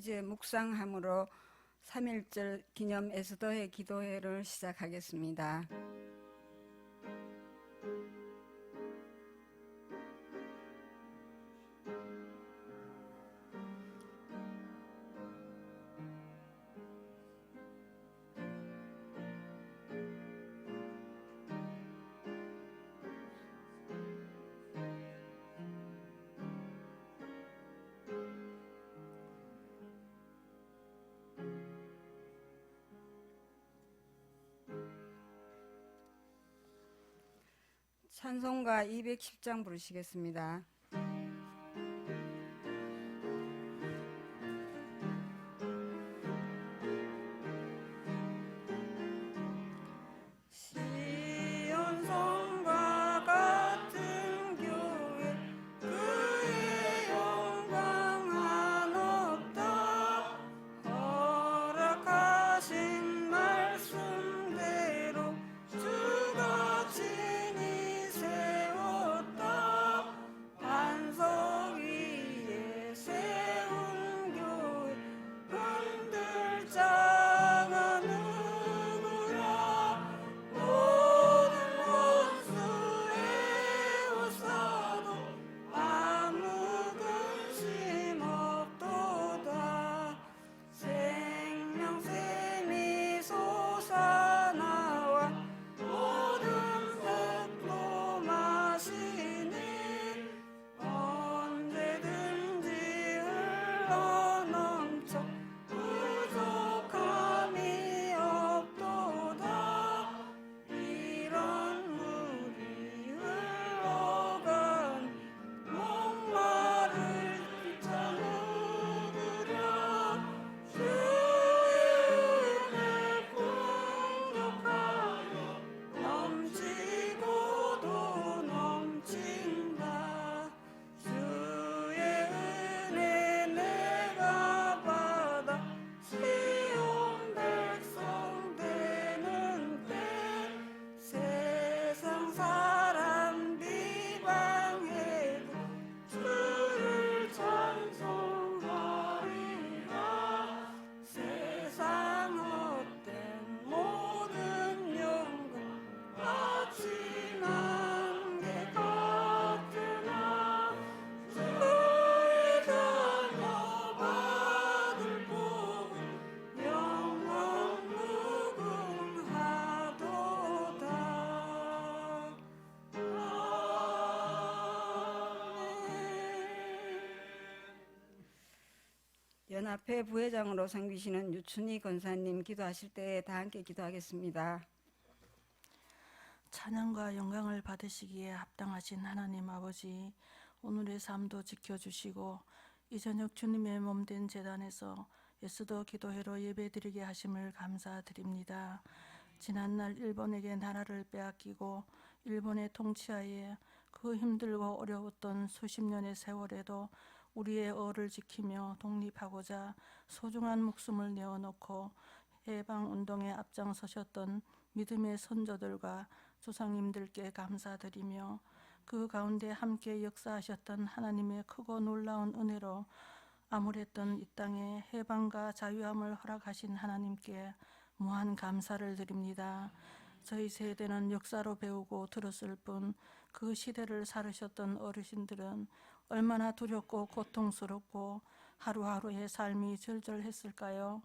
이제 묵상함으로 3.1절 기념 에스더의 기도회를 시작하겠습니다. 찬송가 210장 부르시겠습니다. 시온성과 같은 교회 그의 영광 한없다. 허락하신 말씀대로 주가 친히 세웠다. 반석 위에 세운 교회 흔들 자가 누구랴. 모든 원수의 옷사도 아무 근심 없도다. 생명샘이 솟아나와 모든 흙도 마시니 언제든지 흘러넘쳐 부족함이 없도다. 이런 물이 흘러간 목마를 자 누구랴. 주의 은혜 풍족하여 넘치고도 넘친다. 주의 은혜 내가 받아 시온 백성 되는 때 세상 사람 비방해도 주를 찬송하리라. 세상 헛된 모든 영광 아침 안개 같으나 주의 자녀 받을 복은 영원 무궁하도다. 연합회 부회장으로 섬기시는 유춘희 권사님 기도하실 때 다 함께 기도하겠습니다. 찬양과 영광을 받으시기에 합당하신 하나님 아버지, 오늘의 삶도 지켜주시고 이 저녁 주님의 몸된 제단에서 에스더 기도회로 예배드리게 하심을 감사드립니다. 지난날 일본에게 나라를 빼앗기고 일본의 통치하에 그 힘들고 어려웠던 수십 년의 세월에도 우리의 어를 지키며 독립하고자 소중한 목숨을 내어놓고 해방운동에 앞장서셨던 믿음의 선조들과 조상님들께 감사드리며 그 가운데 함께 역사하셨던 하나님의 크고 놀라운 은혜로 암울했던 이 땅에 해방과 자유함을 허락하신 하나님께 무한 감사를 드립니다. 저희 세대는 역사로 배우고 들었을 뿐 그 시대를 살으셨던 어르신들은 얼마나 두렵고 고통스럽고 하루하루의 삶이 절절했을까요?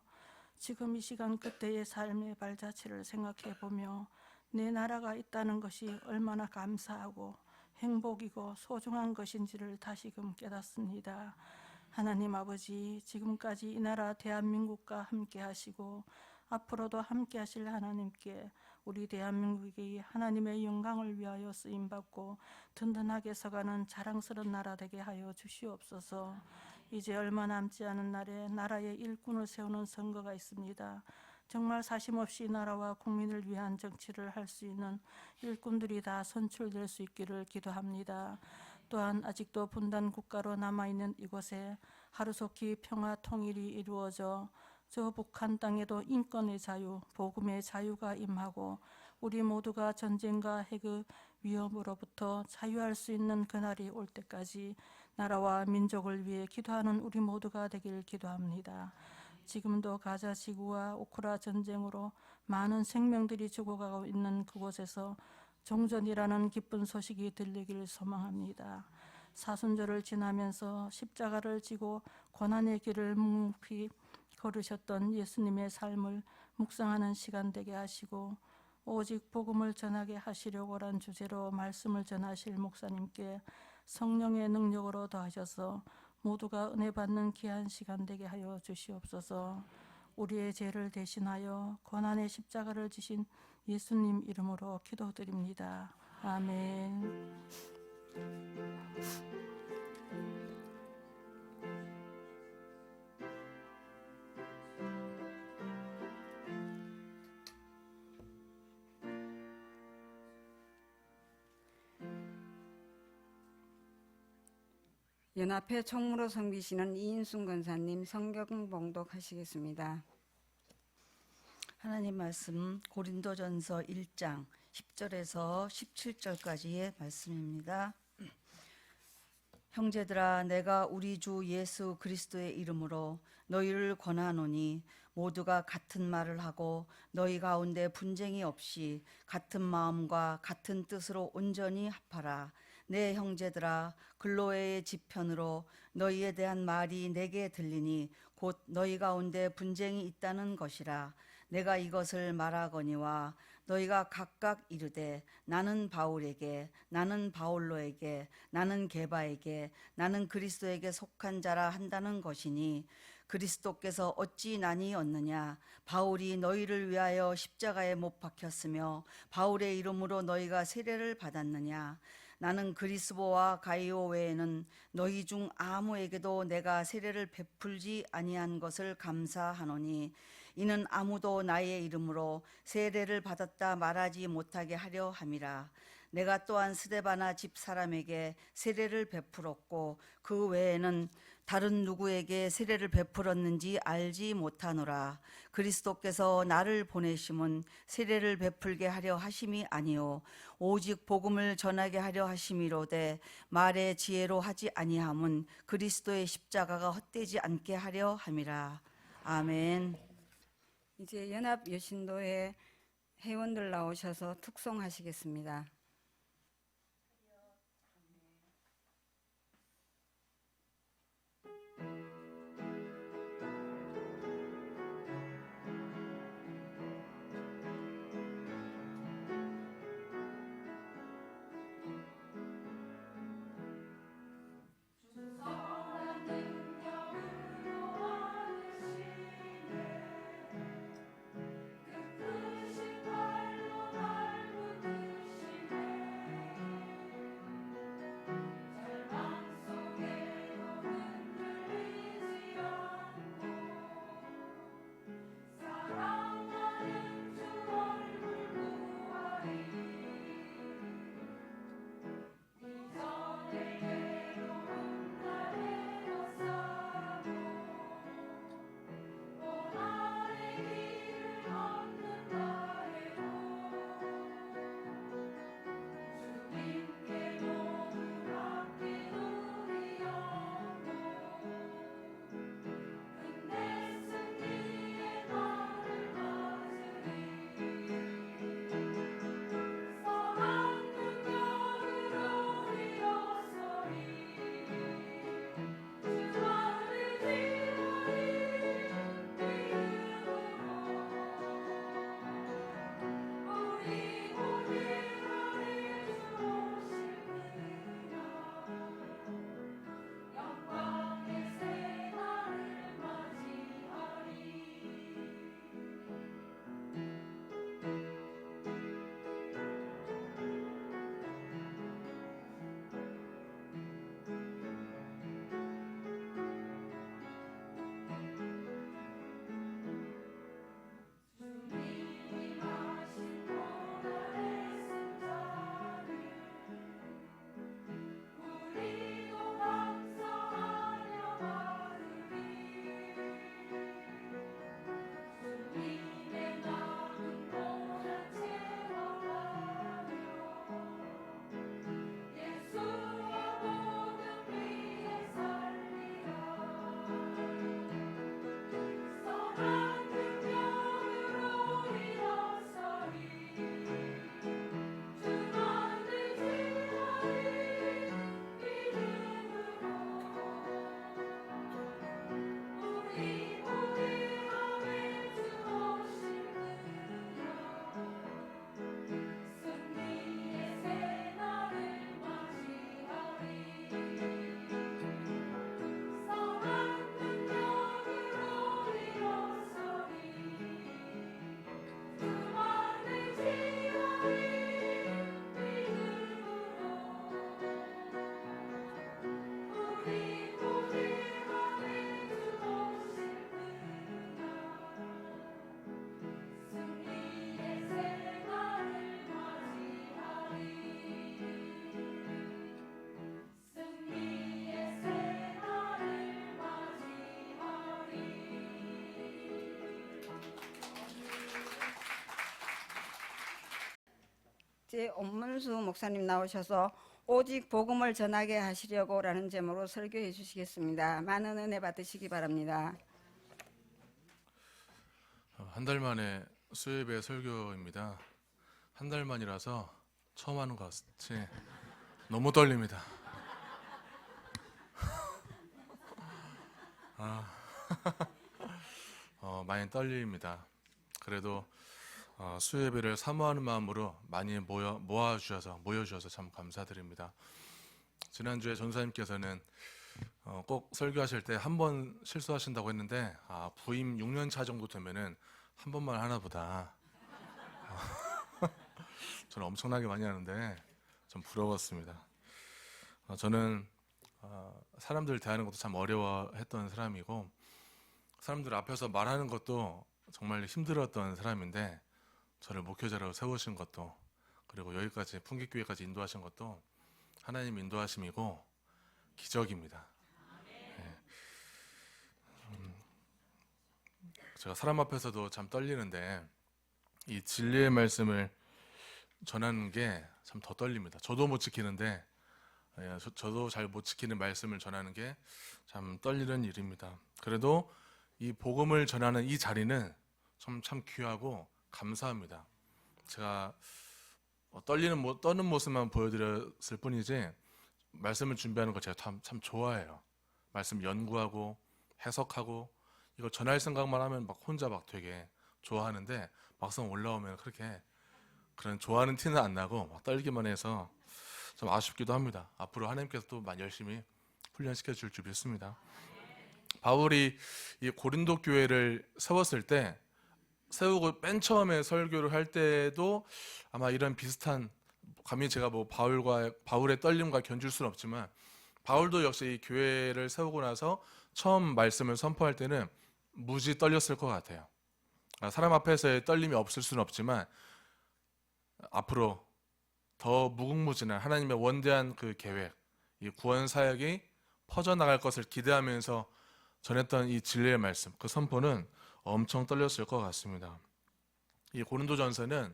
지금 이 시간 그때의 삶의 발자취를 생각해 보며 내 나라가 있다는 것이 얼마나 감사하고 행복이고 소중한 것인지를 다시금 깨닫습니다. 하나님 아버지, 지금까지 이 나라 대한민국과 함께 하시고 앞으로도 함께 하실 하나님께 우리 대한민국이 하나님의 영광을 위하여 쓰임받고 든든하게 서가는 자랑스러운 나라 되게 하여 주시옵소서. 이제 얼마 남지 않은 날에 나라의 일꾼을 세우는 선거가 있습니다. 정말 사심없이 나라와 국민을 위한 정치를 할 수 있는 일꾼들이 다 선출될 수 있기를 기도합니다. 또한 아직도 분단 국가로 남아있는 이곳에 하루속히 평화 통일이 이루어져 저 북한 땅에도 인권의 자유, 복음의 자유가 임하고 우리 모두가 전쟁과 핵의 위험으로부터 자유할 수 있는 그날이 올 때까지 나라와 민족을 위해 기도하는 우리 모두가 되길 기도합니다. 지금도 가자 지구와 우크라 전쟁으로 많은 생명들이 죽어가고 있는 그곳에서 종전이라는 기쁜 소식이 들리길 소망합니다. 사순절을 지나면서 십자가를 지고 고난의 길을 묵묵히 걸으셨던 예수님의 삶을 묵상하는 시간 되게 하시고, 오직 복음을 전하게 하시려고란 주제로 말씀을 전하실 목사님께 성령의 능력으로 더하셔서 모두가 은혜 받는 귀한 시간 되게 하여 주시옵소서. 우리의 죄를 대신하여 고난의 십자가를 지신 예수님 이름으로 기도드립니다. 아멘. 연합회 총무로 섬기시는 이인순 권사님 성경 봉독하시겠습니다. 하나님 말씀 고린도전서 1장 10절에서 17절까지의 말씀입니다. 형제들아, 내가 우리 주 예수 그리스도의 이름으로 너희를 권하노니 모두가 같은 말을 하고 너희 가운데 분쟁이 없이 같은 마음과 같은 뜻으로 온전히 합하라. 내 형제들아, 글로에의 지편으로 너희에 대한 말이 내게 들리니 곧 너희 가운데 분쟁이 있다는 것이라. 내가 이것을 말하거니와 너희가 각각 이르되 나는 바울에게, 나는 바올로에게, 나는 게바에게, 나는 그리스도에게 속한 자라 한다는 것이니, 그리스도께서 어찌 나뉘었느냐? 바울이 너희를 위하여 십자가에 못 박혔으며 바울의 이름으로 너희가 세례를 받았느냐? 나는 그리스보와 가이오 외에는 너희 중 아무에게도 내가 세례를 베풀지 아니한 것을 감사하노니, 이는 아무도 나의 이름으로 세례를 받았다 말하지 못하게 하려 함이라. 내가 또한 스데바나 집 사람에게 세례를 베풀었고 그 외에는 다른 누구에게 세례를 베풀었는지 알지 못하노라. 그리스도께서 나를 보내심은 세례를 베풀게 하려 하심이 아니요 오직 복음을 전하게 하려 하심이로되, 말의 지혜로 하지 아니함은 그리스도의 십자가가 헛되지 않게 하려 함이라. 아멘. 이제 연합 여신도회 회원들 나오셔서 특송하시겠습니다. 그 크신 발로 날 붙드시네 같이 온문수 목사님 나오셔서 오직 복음을 전하게 하시려고 라는 제목으로 설교해 주시겠습니다. 많은 은혜 받으시기 바랍니다. 한 달 만에 수요예배 설교입니다. 한 달 만이라서 처음 하는 것 같이 너무 떨립니다. 많이 떨립니다. 그래도 수요예배를 사모하는 마음으로 많이 모여주셔서 참 감사드립니다. 지난주에 전사님께서는 꼭 설교하실 때 한 번 실수하신다고 했는데 부임 6년 차 정도 되면은 한 번만 하나 보다. 저는 엄청나게 많이 하는데 좀 부러웠습니다. 저는 사람들 대하는 것도 참 어려워했던 사람이고 사람들 앞에서 말하는 것도 정말 힘들었던 사람인데 저를 목회자로 세우신 것도 그리고 여기까지 풍기교회까지 인도하신 것도 하나님 인도하심이고 기적입니다. 네. 제가 사람 앞에서도 참 떨리는데 이 진리의 말씀을 전하는 게 참 더 떨립니다. 저도 못 지키는데 저도 잘 못 지키는 말씀을 전하는 게 참 떨리는 일입니다. 그래도 이 복음을 전하는 이 자리는 참 귀하고 감사합니다. 제가 떠는 모습만 보여드렸을 뿐이지 말씀을 준비하는 거 제가 참 좋아해요. 말씀 연구하고 해석하고 이거 전할 생각만 하면 막 혼자 막 되게 좋아하는데 막상 올라오면 그렇게 그런 좋아하는 티는 안 나고 막 떨기만 해서 좀 아쉽기도 합니다. 앞으로 하나님께서 또 많이 열심히 훈련시켜 줄 줄 믿습니다. 바울이 이 고린도 교회를 세웠을 때 세우고 맨 처음에 설교를 할 때도 아마 이런 비슷한 감히 제가 뭐 바울의 떨림과 견줄 수는 없지만 바울도 역시 이 교회를 세우고 나서 처음 말씀을 선포할 때는 무지 떨렸을 것 같아요. 사람 앞에서의 떨림이 없을 수는 없지만 앞으로 더 무궁무진한 하나님의 원대한 그 계획, 이 구원 사역이 퍼져나갈 것을 기대하면서 전했던 이 진리의 말씀, 그 선포는 엄청 떨렸을 것 같습니다. 이 고린도전서는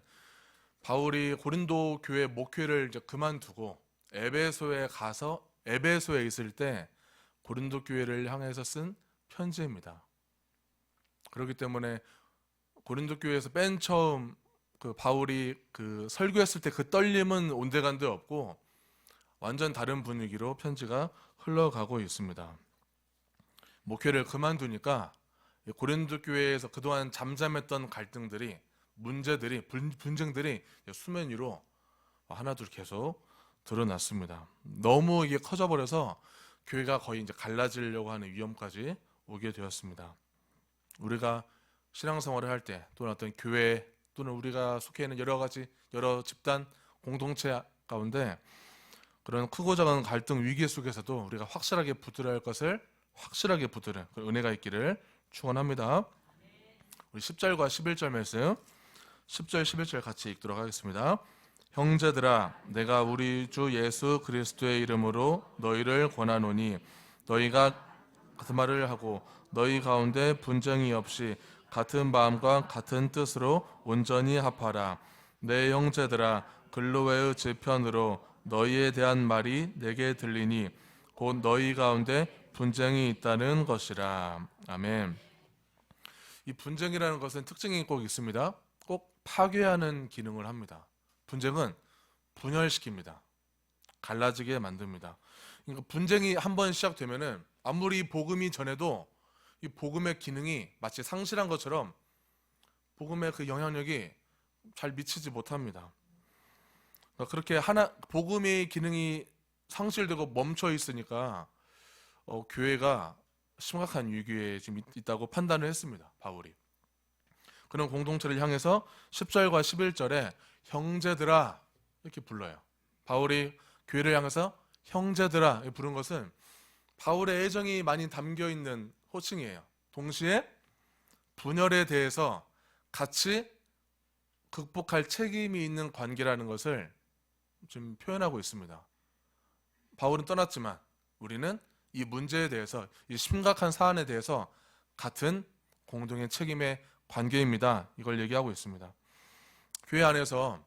바울이 고린도 교회 목회를 이제 그만두고 에베소에 가서 에베소에 있을 때 고린도 교회를 향해서 쓴 편지입니다. 그렇기 때문에 고린도 교회에서 맨 처음 그 바울이 그 설교했을 때 그 떨림은 온데간데 없고 완전 다른 분위기로 편지가 흘러가고 있습니다. 목회를 그만두니까 고린도 교회에서 그동안 잠잠했던 갈등들이 문제들이 분쟁들이 수면 위로 하나둘 계속 드러났습니다. 너무 이게 커져버려서 교회가 거의 이제 갈라지려고 하는 위험까지 오게 되었습니다. 우리가 신앙생활을 할 때 또는 어떤 교회 또는 우리가 속해 있는 여러 집단 공동체 가운데 그런 크고 작은 갈등 위기 속에서도 우리가 확실하게 붙들어야 할 것을 확실하게 붙드는 그런 은혜가 있기를 축원합니다. 우리 10절과 11절 말씀 10절 11절 같이 읽도록 하겠습니다. 형제들아 내가 우리 주 예수 그리스도의 이름으로 너희를 권하노니 너희가 같은 말을 하고 너희 가운데 분쟁이 없이 같은 마음과 같은 뜻으로 온전히 합하라. 내 형제들아 글로웨의 제편으로 너희에 대한 말이 내게 들리니 곧 너희 가운데 분쟁이 있다는 것이라. 아멘. 이 분쟁이라는 것은 특징이 꼭 있습니다. 꼭 파괴하는 기능을 합니다. 분쟁은 분열시킵니다. 갈라지게 만듭니다. 그러니까 분쟁이 한번 시작되면은 아무리 복음이 전해도 이 복음의 기능이 마치 상실한 것처럼 복음의 그 영향력이 잘 미치지 못합니다. 그렇게 복음의 기능이 상실되고 멈춰 있으니까 교회가 심각한 위기에 지금 있다고 판단을 했습니다. 바울이. 그런 공동체를 향해서 10절과 11절에 형제들아 이렇게 불러요. 바울이 교회를 향해서 형제들아 부른 것은 바울의 애정이 많이 담겨있는 호칭이에요. 동시에 분열에 대해서 같이 극복할 책임이 있는 관계라는 것을 지금 표현하고 있습니다. 바울은 떠났지만 우리는 이 문제에 대해서 이 심각한 사안에 대해서 같은 공동의 책임의 관계입니다. 이걸 얘기하고 있습니다. 교회 안에서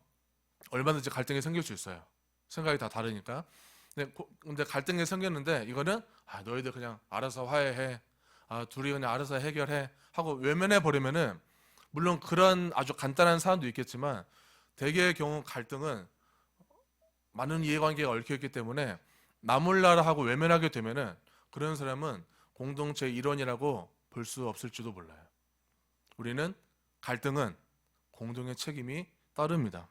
얼마든지 갈등이 생길 수 있어요. 생각이 다 다르니까. 근데 갈등이 생겼는데 이거는 너희들 그냥 알아서 화해해. 둘이 그냥 알아서 해결해 하고 외면해 버리면은, 물론 그런 아주 간단한 사안도 있겠지만 대개의 경우 갈등은 많은 이해관계가 얽혀있기 때문에 나몰라라 하고 외면하게 되면은 그런 사람은 공동체의 일원이라고 볼 수 없을지도 몰라요. 우리는 갈등은 공동의 책임이 따릅니다.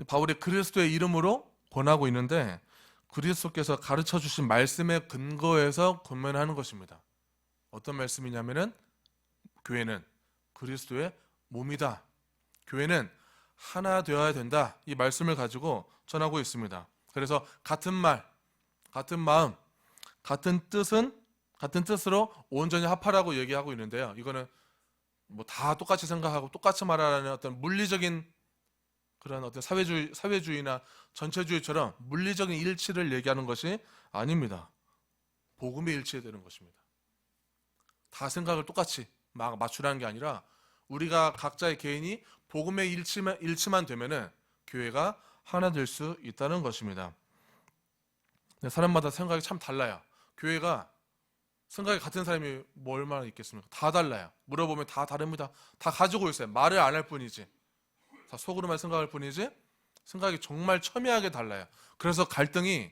바울이 그리스도의 이름으로 권하고 있는데, 그리스도께서 가르쳐 주신 말씀의 근거에서 권면하는 것입니다. 어떤 말씀이냐면은 교회는 그리스도의 몸이다. 교회는 하나 되어야 된다. 이 말씀을 가지고 전하고 있습니다. 그래서 같은 말, 같은 마음, 같은 뜻으로 온전히 합하라고 얘기하고 있는데요. 이거는 뭐 다 똑같이 생각하고 똑같이 말하라는 어떤 물리적인 그런 어떤 사회주의나 전체주의처럼 물리적인 일치를 얘기하는 것이 아닙니다. 복음의 일치해야 되는 것입니다. 다 생각을 똑같이 막 맞추라는 게 아니라 우리가 각자의 개인이 복음의 일치만 되면은 교회가 하나 될 수 있다는 것입니다. 사람마다 생각이 참 달라요. 교회가 생각이 같은 사람이 뭐 얼마나 있겠습니까? 다 달라요. 물어보면 다 다릅니다. 다 가지고 있어요. 말을 안 할 뿐이지. 다 속으로만 생각할 뿐이지 생각이 정말 첨예하게 달라요. 그래서 갈등은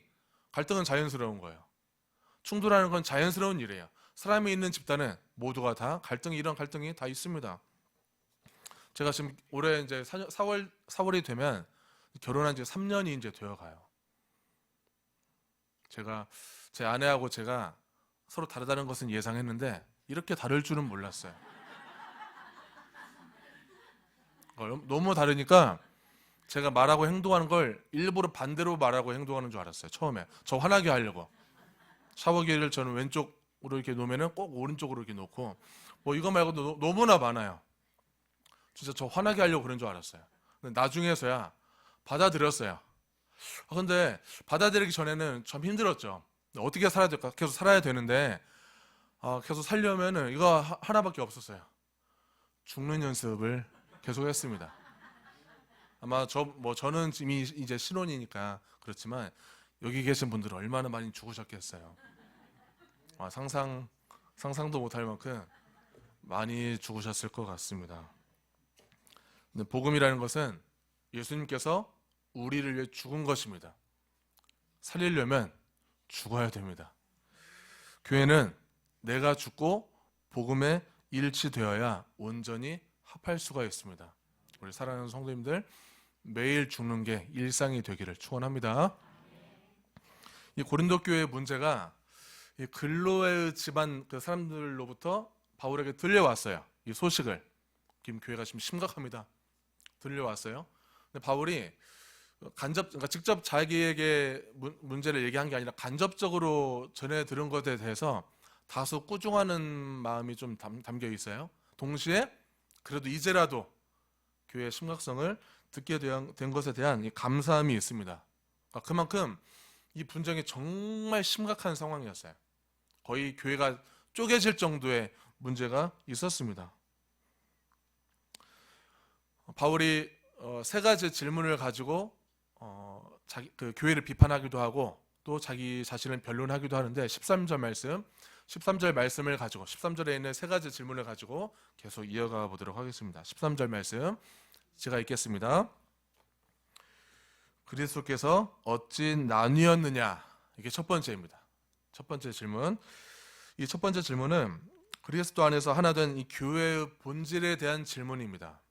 자연스러운 거예요. 충돌하는 건 자연스러운 일이에요. 사람이 있는 집단은 모두가 다 이런 갈등이 다 있습니다. 제가 지금 올해 이제 4월이 되면 결혼한 지 3년이 이제 되어 가요. 제 아내하고 제가 서로 다르다는 것은 예상했는데 이렇게 다를 줄은 몰랐어요. 너무 다르니까 제가 말하고 행동하는 걸 일부러 반대로 말하고 행동하는 줄 알았어요. 처음에 저 화나게 하려고 샤워기를 저는 왼쪽으로 이렇게 놓으면은 꼭 오른쪽으로 이렇게 놓고 뭐 이거 말고도 너무나 많아요. 진짜 저 화나게 하려고 그런 줄 알았어요. 근데 나중에서야 받아들였어요. 근데 받아들이기 전에는 참 힘들었죠. 어떻게 살아야 될까? 계속 살아야 되는데 계속 살려면은 이거 하나밖에 없었어요. 죽는 연습을 계속 했습니다. 아마 저는 이미 이제 신혼이니까 그렇지만 여기 계신 분들은 얼마나 많이 죽으셨겠어요. 상상도 못할 만큼 많이 죽으셨을 것 같습니다. 근데 복음이라는 것은 예수님께서 우리를 위해 죽은 것입니다. 살리려면 죽어야 됩니다. 교회는 내가 죽고 복음에 일치되어야 온전히 합할 수가 있습니다. 우리 사랑하는 성도님들, 매일 죽는 게 일상이 되기를 축원합니다. 이 고린도 교회의 문제가 이 글로의 집안 그 사람들로부터 바울에게 들려왔어요. 이 소식을. 지금 교회가 지금 심각합니다. 들려왔어요. 근데 바울이 그러니까 직접 자기에게 문제를 얘기한 게 아니라 간접적으로 전해 들은 것에 대해서 다소 꾸중하는 마음이 좀 담겨 있어요. 동시에 그래도 이제라도 교회의 심각성을 듣게 된 것에 대한 이 감사함이 있습니다. 그러니까 그만큼 이 분쟁이 정말 심각한 상황이었어요. 거의 교회가 쪼개질 정도의 문제가 있었습니다. 바울이 세 가지 질문을 가지고 그 교회를 비판하기도 하고 또 자기 자신을 변론하기도 하는데 13절 말씀을 가지고 13절에 있는 세 가지 질문을 가지고 계속 이어가 보도록 하겠습니다. 13절 말씀 제가 읽겠습니다. 그리스도께서 어찌 나뉘었느냐, 이게 첫 번째입니다. 첫 번째 질문. 이 첫 번째 질문은 그리스도 안에서 하나된 이 교회의 본질에 대한 질문입니다.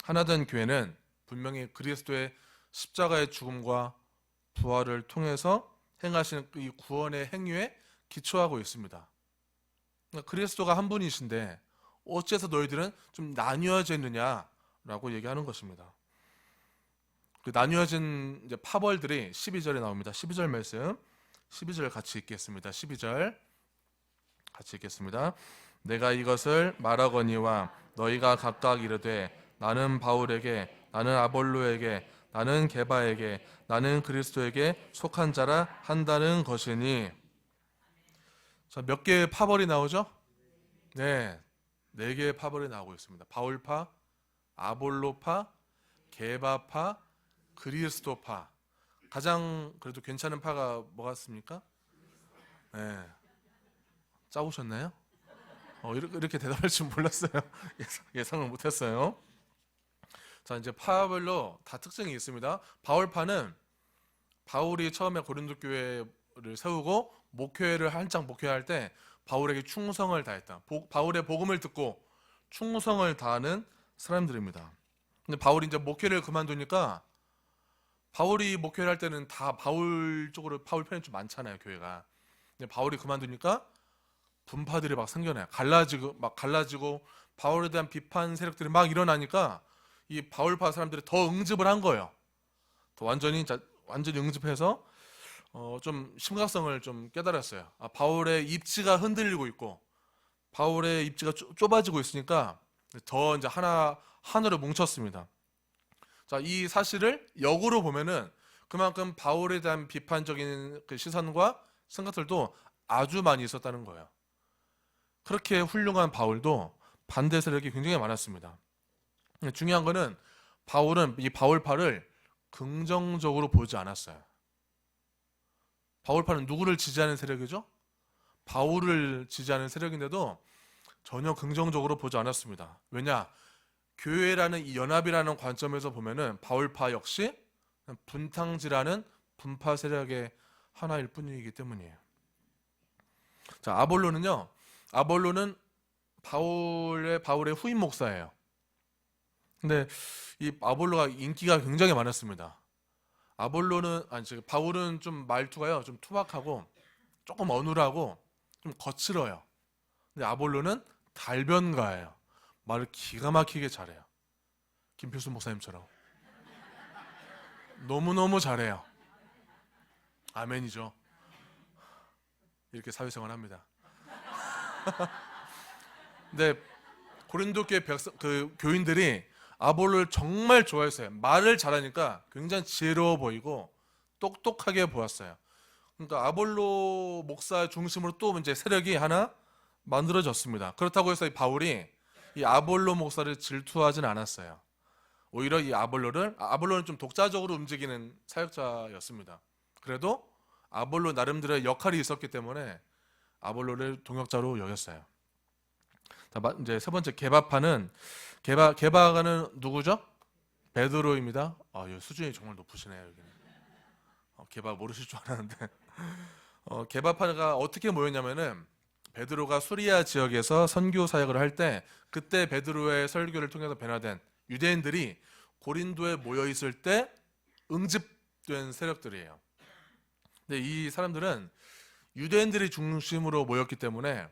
하나된 교회는 분명히 그리스도의 십자가의 죽음과 부활을 통해서 행하시는 이 구원의 행위에 기초하고 있습니다. 그러니까 그리스도가 한 분이신데 어째서 너희들은 좀 나뉘어져 있느냐라고 얘기하는 것입니다. 그 나뉘어진 이제 파벌들이 12절에 나옵니다. 12절 말씀, 12절 같이 읽겠습니다. 12절 같이 읽겠습니다. 내가 이것을 말하거니와 너희가 각각 이르되 나는 바울에게, 나는 아볼로에게, 나는 게바에게, 나는 그리스도에게 속한 자라 한다는 것이니. 자, 몇 개의 파벌이 나오죠? 네, 4개의 파벌이 나오고 있습니다. 바울파, 아볼로파, 게바파, 그리스도파. 가장 그래도 괜찮은 파가 뭐 같습니까? 네. 짜오셨나요? 이렇게 대답할 줄 몰랐어요. 예상을 못했어요. 자, 이제 파별로 다 특징이 있습니다. 바울파는 바울이 처음에 고린도 교회를 세우고 한창 목회할 때 바울에게 충성을 다했다. 바울의 복음을 듣고 충성을 다하는 사람들입니다. 근데 바울이 이제 목회를 그만두니까, 바울이 목회를 할 때는 다 바울 편이 좀 많잖아요, 교회가. 근데 바울이 그만두니까 분파들이 막 생겨나요. 갈라지고 바울에 대한 비판 세력들이 막 일어나니까 이 바울파 사람들이 더 응집을 한 거예요. 더 완전히 응집해서 좀 심각성을 좀 깨달았어요. 바울의 입지가 흔들리고 있고 바울의 입지가 좁아지고 있으니까 더 이제 하나로 뭉쳤습니다. 자, 이 사실을 역으로 보면은 그만큼 바울에 대한 비판적인 그 시선과 생각들도 아주 많이 있었다는 거예요. 그렇게 훌륭한 바울도 반대 세력이 굉장히 많았습니다. 중요한 거는 바울은 이 바울파를 긍정적으로 보지 않았어요. 바울파는 누구를 지지하는 세력이죠? 바울을 지지하는 세력인데도 전혀 긍정적으로 보지 않았습니다. 왜냐? 교회라는 이 연합이라는 관점에서 보면은 바울파 역시 분탕질하는 분파 세력의 하나일 뿐이기 때문이에요. 자, 아볼로는 바울의 후임 목사예요. 근데 이 아볼로가 인기가 굉장히 많았습니다. 바울은 좀 말투가요, 좀 투박하고 조금 어눌하고 좀 거칠어요. 근데 아볼로는 달변가예요. 말을 기가 막히게 잘해요. 김필수 목사님처럼 너무너무 잘해요. 아멘이죠. 이렇게 사회생활 합니다. 근데 고린도 교회 교인들이 아볼로를 정말 좋아했어요. 말을 잘하니까 굉장히 지혜로워 보이고 똑똑하게 보였어요. 그러니까 아볼로 목사 중심으로 또 이제 세력이 하나 만들어졌습니다. 그렇다고 해서 바울이 이 아볼로 목사를 질투하진 않았어요. 오히려 이 아볼로는 좀 독자적으로 움직이는 사역자였습니다. 그래도 아볼로 나름대로의 역할이 있었기 때문에 아볼로를 동역자로 여겼어요. 자, 이제 세 번째 게바파는 누구죠? 베드로입니다. 수준이 정말 높으시네요. 여기는. 게바 모르실 줄 알았는데 게바파가 어떻게 모였냐면은 베드로가 수리아 지역에서 선교 사역을 할 때 그때 베드로의 설교를 통해서 변화된 유대인들이 고린도에 모여 있을 때 응집된 세력들이에요. 근데 이 사람들은 유대인들이 중심으로 모였기 때문에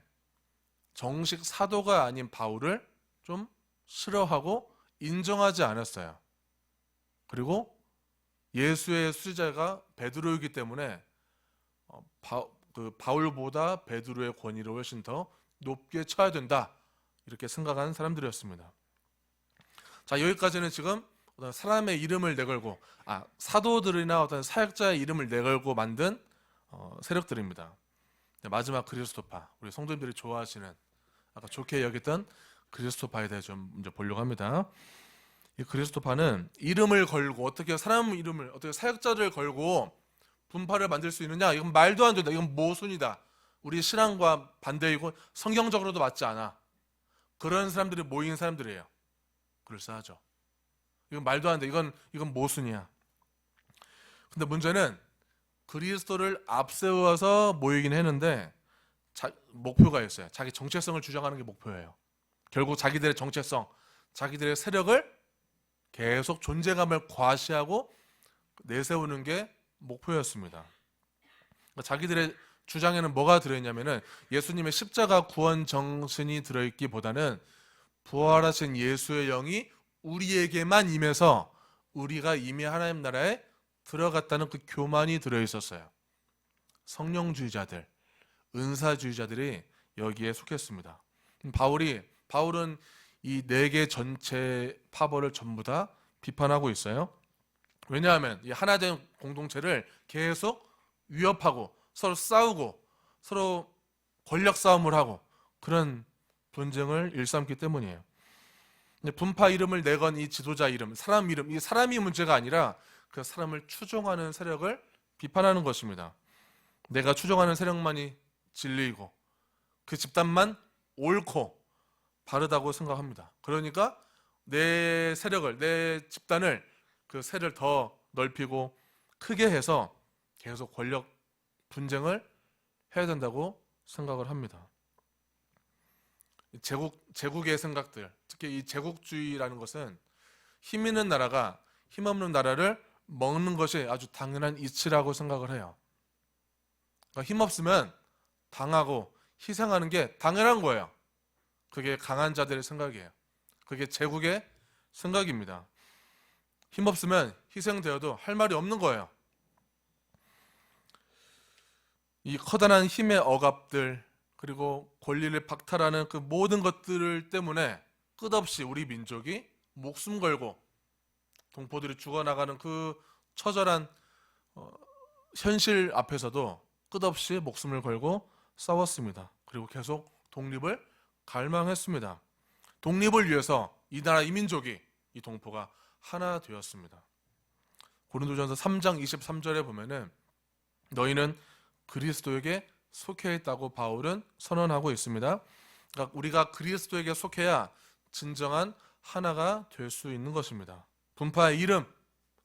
정식 사도가 아닌 바울을 좀 싫어하고 인정하지 않았어요. 그리고 예수의 수제자가 베드로이기 때문에 바울보다 베드로의 권위를 훨씬 더 높게 쳐야 된다, 이렇게 생각하는 사람들이었습니다. 자, 여기까지는 지금 어떤 사람의 이름을 내걸고 사도들이나 어떤 사역자의 이름을 내걸고 만든 세력들입니다. 마지막 그리스도파, 우리 성도님들이 좋아하시는, 아까 좋게 여겼던 그리스도파에 대해 좀 이제 보려고 합니다. 이 그리스도파는 이름을 걸고 어떻게 사역자를 걸고 분파를 만들 수 있느냐? 이건 말도 안 된다. 이건 모순이다. 우리 신앙과 반대이고 성경적으로도 맞지 않아. 그런 사람들이 모인 사람들이에요. 그럴싸하죠. 이건 말도 안 돼. 이건 모순이야. 근데 문제는 그리스도를 앞세워서 모이긴 했는데 목표가 있어요. 자기 정체성을 주장하는 게 목표예요. 결국 자기들의 정체성, 자기들의 세력을 계속 존재감을 과시하고 내세우는 게 목표였습니다. 자기들의 주장에는 뭐가 들어있냐면은 예수님의 십자가 구원 정신이 들어있기보다는 부활하신 예수의 영이 우리에게만 임해서 우리가 이미 하나님 나라에 들어갔다는 그 교만이 들어있었어요. 성령주의자들, 은사주의자들이 여기에 속했습니다. 바울은 이 네 개 전체 파벌을 전부 다 비판하고 있어요. 왜냐하면 이 하나된 공동체를 계속 위협하고 서로 싸우고 서로 권력 싸움을 하고 그런 분쟁을 일삼기 때문이에요. 근데 분파 이름을 내건 이 지도자 이름, 사람 이름, 이 사람이 문제가 아니라 그 사람을 추종하는 세력을 비판하는 것입니다. 내가 추종하는 세력만이 진리이고 그 집단만 옳고 바르다고 생각합니다. 그러니까 내 세력을, 내 집단을, 그 세를 더 넓히고 크게 해서 계속 권력 분쟁을 해야 된다고 생각을 합니다. 제국의 생각들, 특히 이 제국주의라는 것은 힘 있는 나라가 힘 없는 나라를 먹는 것이 아주 당연한 이치라고 생각을 해요. 그러니까 힘 없으면 당하고 희생하는 게 당연한 거예요. 그게 강한 자들의 생각이에요. 그게 제국의 생각입니다. 힘 없으면 희생되어도 할 말이 없는 거예요. 이 커다란 힘의 억압들, 그리고 권리를 박탈하는 그 모든 것들 때문에 끝없이 우리 민족이 목숨 걸고 동포들이 죽어나가는 그 처절한 현실 앞에서도 끝없이 목숨을 걸고 싸웠습니다. 그리고 계속 독립을 갈망했습니다. 독립을 위해서 이 나라 이 민족이, 이 동포가 하나 되었습니다. 고린도전서 3장 23절에 보면은 너희는 그리스도에게 속해 있다고 바울은 선언하고 있습니다. 그러니까 우리가 그리스도에게 속해야 진정한 하나가 될 수 있는 것입니다. 분파의 이름,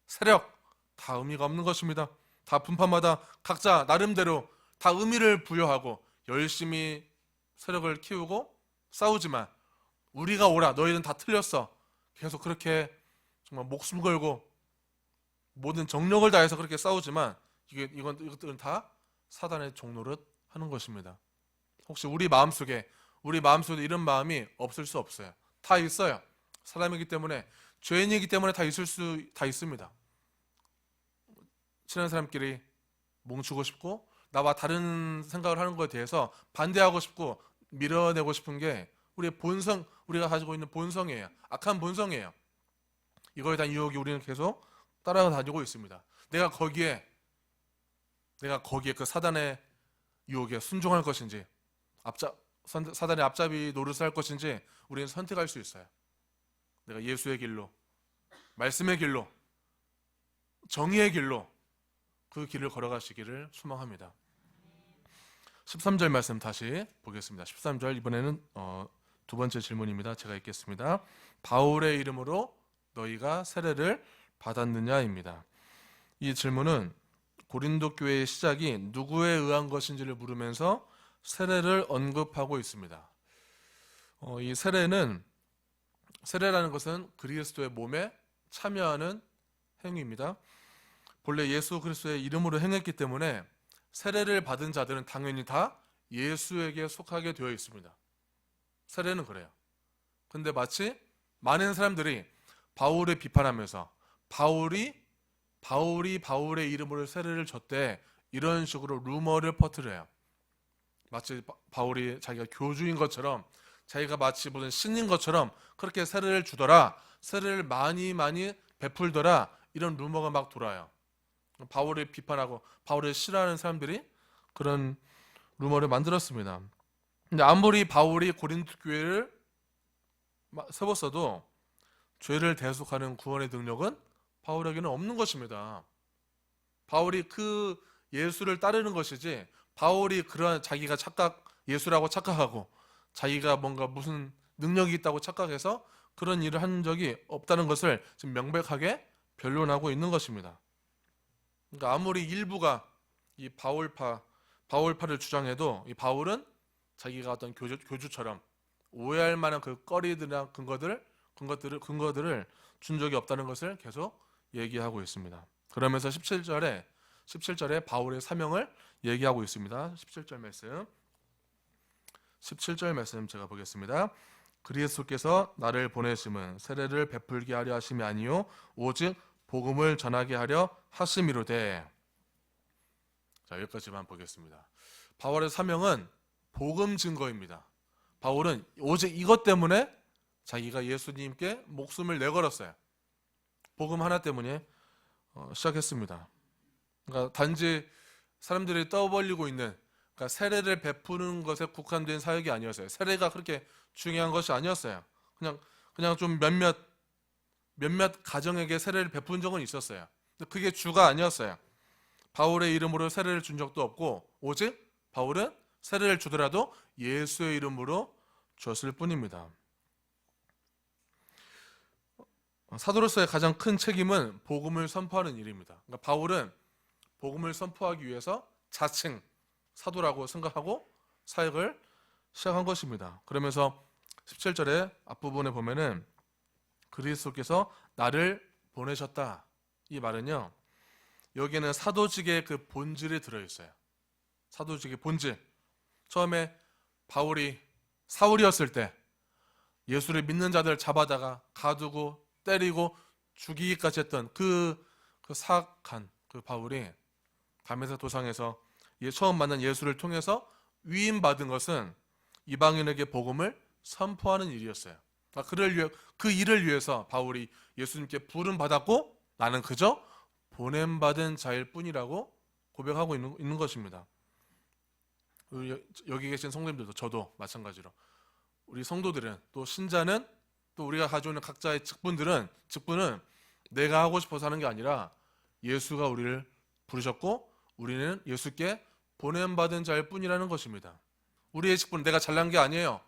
세력 다 의미가 없는 것입니다. 다 분파마다 각자 나름대로 다 의미를 부여하고 열심히 세력을 키우고 싸우지만 우리가 옳아, 너희는 다 틀렸어. 계속 그렇게 정말 목숨 걸고 모든 정력을 다해서 그렇게 싸우지만 이것들은 다 사단의 종노릇 하는 것입니다. 혹시 우리 마음속에 이런 마음이 없을 수 없어요. 다 있어요. 사람이기 때문에, 죄인이기 때문에 다 있습니다. 친한 사람끼리 뭉치고 싶고 나와 다른 생각을 하는 것에 대해서 반대하고 싶고 밀어내고 싶은 게 우리의 본성, 우리가 가지고 있는 본성이에요. 악한 본성이에요. 이거에 대한 유혹이 우리는 계속 따라다니고 있습니다. 내가 거기에 그 사단의 유혹에 순종할 것인지 사단의 앞잡이 노릇을 할 것인지 우리는 선택할 수 있어요. 내가 예수의 길로, 말씀의 길로, 정의의 길로 그 길을 걸어가시기를 소망합니다. 13절 말씀 다시 보겠습니다. 13절 이번에는 두 번째 질문입니다. 제가 읽겠습니다. 바울의 이름으로 너희가 세례를 받았느냐입니다. 이 질문은 고린도 교회의 시작이 누구에 의한 것인지를 물으면서 세례를 언급하고 있습니다. 이 세례라는 것은 그리스도의 몸에 참여하는 행위입니다. 본래 예수 그리스도의 이름으로 행했기 때문에 세례를 받은 자들은 당연히 다 예수에게 속하게 되어 있습니다. 세례는 그래요. 근데 마치 많은 사람들이 바울을 비판하면서 바울의 이름으로 세례를 줬대, 이런 식으로 루머를 퍼뜨려요. 마치 바울이 자기가 교주인 것처럼, 자기가 마치 무슨 신인 것처럼 그렇게 세례를 주더라, 세례를 많이 베풀더라, 이런 루머가 막 돌아요. 바울을 비판하고 바울을 싫어하는 사람들이 그런 루머를 만들었습니다. 근데 아무리 바울이 고린도 교회를 세웠어도 죄를 대속하는 구원의 능력은 바울에게는 없는 것입니다. 바울이 그 예수를 따르는 것이지, 바울이 그러한 자기가 예수라고 착각하고 자기가 뭔가 무슨 능력이 있다고 착각해서 그런 일을 한 적이 없다는 것을 지금 명백하게 변론하고 있는 것입니다. 그러니까 아무리 일부가 이 바울파를 주장해도 이 바울은 자기가 어떤 교주처럼 오해할 만한 그 거리들이나 근거들을 준 적이 없다는 것을 계속 얘기하고 있습니다. 그러면서 17절에 바울의 사명을 얘기하고 있습니다. 17절 말씀 제가 보겠습니다. 그리스도께서 나를 보내심은 세례를 베풀게 하려 하심이 아니요 오직 복음을 전하게 하려 하심이로되. 자, 여기까지만 보겠습니다. 바울의 사명은 복음 증거입니다. 바울은 오직 이것 때문에 자기가 예수님께 목숨을 내걸었어요. 복음 하나 때문에 시작했습니다. 그러니까 단지 사람들이 떠벌리고 있는, 그러니까 세례를 베푸는 것에 국한된 사역이 아니었어요. 세례가 그렇게 중요한 것이 아니었어요. 그냥 그냥 좀 몇몇 가정에게 세례를 베푼 적은 있었어요. 근데 그게 주가 아니었어요. 바울의 이름으로 세례를 준 적도 없고 오직 바울은 세례를 주더라도 예수의 이름으로 줬을 뿐입니다. 사도로서의 가장 큰 책임은 복음을 선포하는 일입니다. 그러니까 바울은 복음을 선포하기 위해서 자칭 사도라고 생각하고 사역을 시작한 것입니다. 그러면서 17절의 앞부분에 보면은 그리스도께서 나를 보내셨다. 이 말은요, 여기에는 사도직의 그 본질이 들어있어요. 사도직의 본질. 처음에 바울이 사울이었을 때 예수를 믿는 자들 잡아다가 가두고 때리고 죽이기까지 했던 그 사악한 그 바울이 감에서 도상에서 처음 만난 예수를 통해서 위임받은 것은 이방인에게 복음을 선포하는 일이었어요. 그 일을 위해서 바울이 예수님께 부름 받았고 나는 그저 보냄받은 자일 뿐이라고 고백하고 있는 것입니다. 여기 계신 성도님들도 저도 마찬가지로 우리 성도들은 또 신자는 또 우리가 가지고 있는 각자의 직분은 내가 하고 싶어서 하는 게 아니라 예수가 우리를 부르셨고 우리는 예수께 보냄받은 자일 뿐이라는 것입니다. 우리의 직분은 내가 잘난 게 아니에요.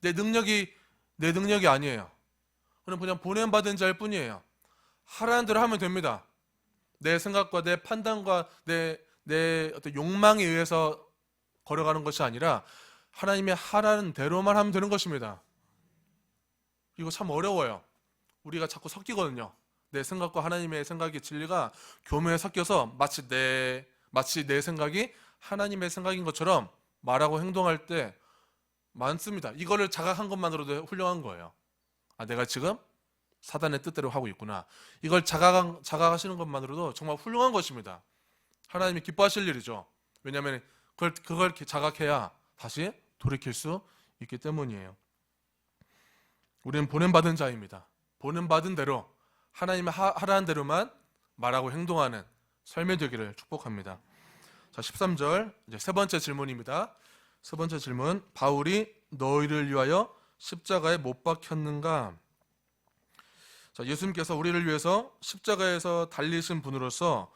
내 능력이 아니에요. 그냥 보냄받은 자일 뿐이에요. 하라는 대로 하면 됩니다. 내 생각과 내 판단과 내 어떤 욕망에 의해서 걸어가는 것이 아니라 하나님이 하라는 대로만 하면 되는 것입니다. 이거 참 어려워요. 우리가 자꾸 섞이거든요. 내 생각과 하나님의 생각의 진리가 교묘에 섞여서 마치 내 생각이 하나님의 생각인 것처럼 말하고 행동할 때 많습니다. 이거를 자각한 것만으로도 훌륭한 거예요. 내가 지금 사단의 뜻대로 하고 있구나. 이걸 자각하시는 것만으로도 정말 훌륭한 것입니다. 하나님이 기뻐하실 일이죠. 왜냐하면 그걸 자각해야 다시 돌이킬 수 있기 때문이에요. 우리는 보냄받은 자입니다. 보냄받은 대로 하나님이 하라는 대로만 말하고 행동하는 삶이 되기를 축복합니다. 자, 13절 이제 세 번째 질문입니다. 세 번째 질문, 바울이 너희를 위하여 십자가에 못 박혔는가? 자, 예수님께서 우리를 위해서 십자가에서 달리신 분으로서